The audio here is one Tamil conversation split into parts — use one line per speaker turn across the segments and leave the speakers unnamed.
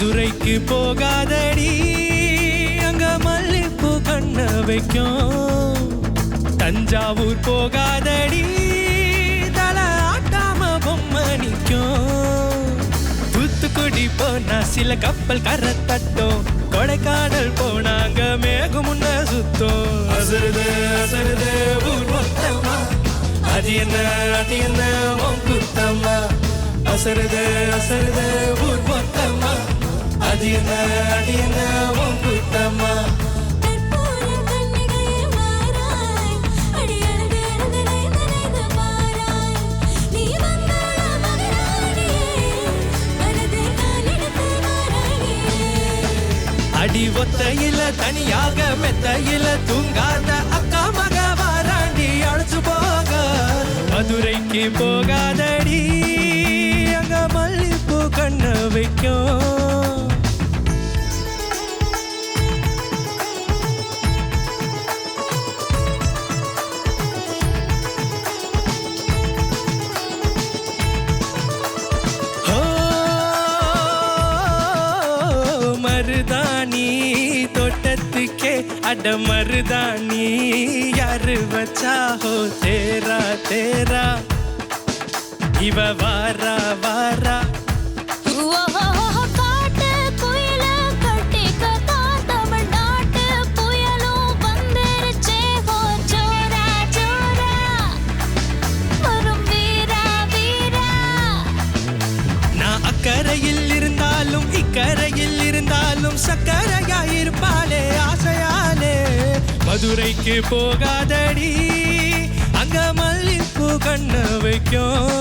மதுரைக்கு போகாதடி அங்க மல்லிப்பூ கண்ண வைக்கும். தஞ்சாவூர் போகாதடி தலை ஆட்டாம பொம்மை நிக்கும். தூத்துக்குடி போனா சில கப்பல் கரை தட்டும். கொடைக்கானல் போனாங்க மேகம் முன்ன சுத்தம். அசருது அசருது ஊர் மொத்தமா அது என்ன உன் குத்தம்மா. அசருது அசருது ஊர் மொத்தமா அது என்ன உன் குத்தம்மா. அடி ஒத்தையில தனியாக மெத்தையில தூங்காத அக்கா மக வாராண்டி அழைச்சு போக. மதுரைக்கு போகாதடி அங்க மல்லிப்பூ கண்ண வைக்கும். மருதாணி தோட்டத்துக்கே அட மருதாணி யாரு வச்சா ஹோ தேரா தேரா இவ வாரா வாரா. நான் அக்கறையில் இருந்தாலும் இக்கரையில் இருந்தாலும் சக்கரையாயிருப்பாளே ஆசையாலே. மதுரைக்கு போகாதடி அங்க மல்லிப்பூ கண்ண வைக்கும்.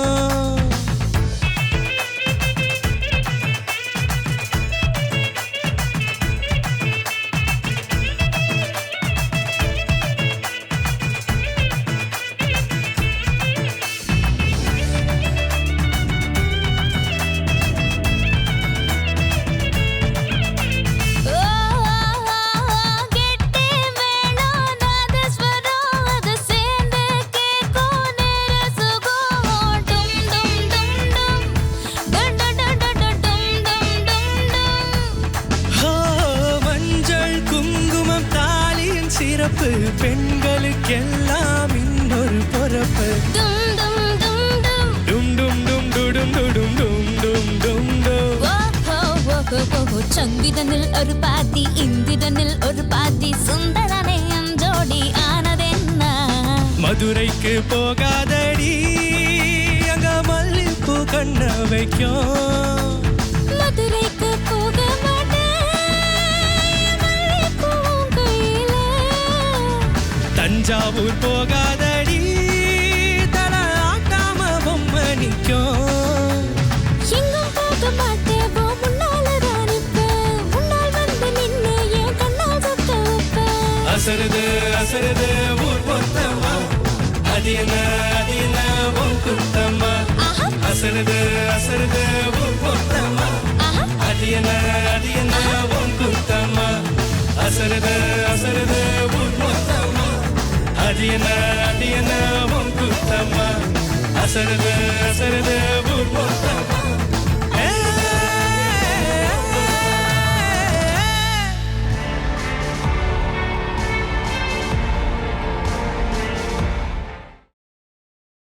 சிறப்பு பெண்களுக்கெல்லாம் இன்னொரு பொறுப்பு.
சங்கிதனில் ஒரு பாதி இந்திரனில் ஒரு பாதி சுந்தரனை ஜோடி ஆனதென்ன.
மதுரைக்கு போகாதடி அங்க மல்லிப்பூ கண்ண வைக்கும்.
மதுரைக்கு போக
தஞ்சாவூர் போகாதடி தலை ஆட்டாம பொம்மை நிக்கும்.
எங்கும் போக மாட்டேன் முன்னால ராணிப்பேன். முன்னால் வந்து நின்று என் கண்ணால் சொக்க வைப்பேன்.
அசருது அசருது ஊர் மொத்தமா அது என்ன உன் குத்தம்மா. அசருது அசருது ஊர் மொத்தமா அது என்ன உன் குத்தம்மா. அசருது அசருது ஊர் மொத்தமா அது என்ன உன் குத்தம்மா. அசருது அசருது ஊர் மொத்தமா